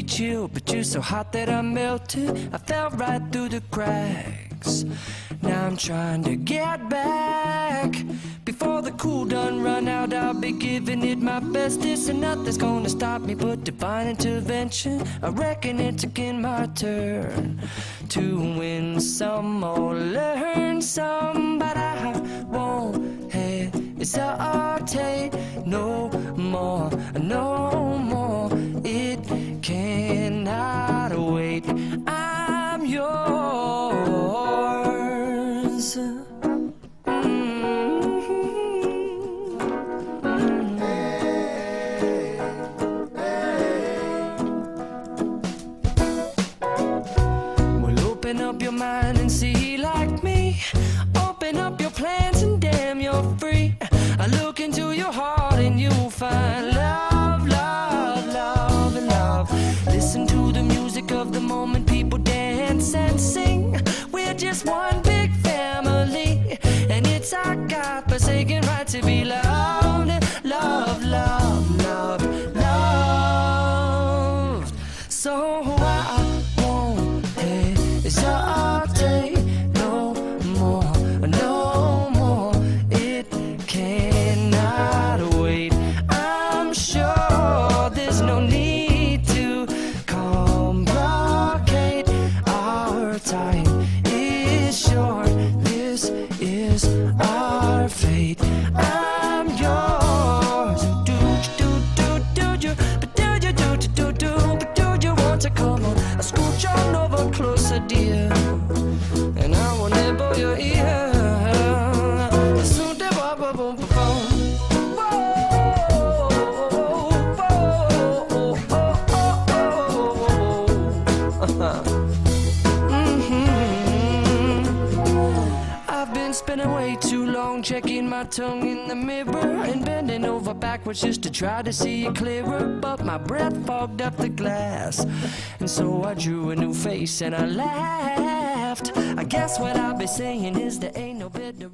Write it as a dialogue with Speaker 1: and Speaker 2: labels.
Speaker 1: chill, but you're so hot that I melted. I fell right through the cracks. Now I'm trying to get back. Before the cool done run out, I'll be giving it my bestest, and nothing's gonna stop me but divine intervention. I reckon it's again my turn to win some or learn some, but I won't hesitate no more, no more. It cannot wait. I'm yours. Open up your mind and see like me. Open up your plans and damn, you're free. I look into your heart and you'll find love, love, love, and love. Listen to the music of the moment, people dance and sing. We're just one big family, and it's our God-forsaken right to be loved, love, love, love, loved. So I won't hesitate no more, no more. It cannot wait. I'm sure there's no need to complicate. Our time is short. This is our fate. I'm yours. Do you? But do you want to come on? I scooch on over closer, dear, and I will nibble your ear. I've been spending way too long checking my tongue in the mirror and bending over backwards just to try to see it clearer, but my breath fogged up the glass, and so I drew a new face and I laughed. I guess what I'll be saying is there ain't no better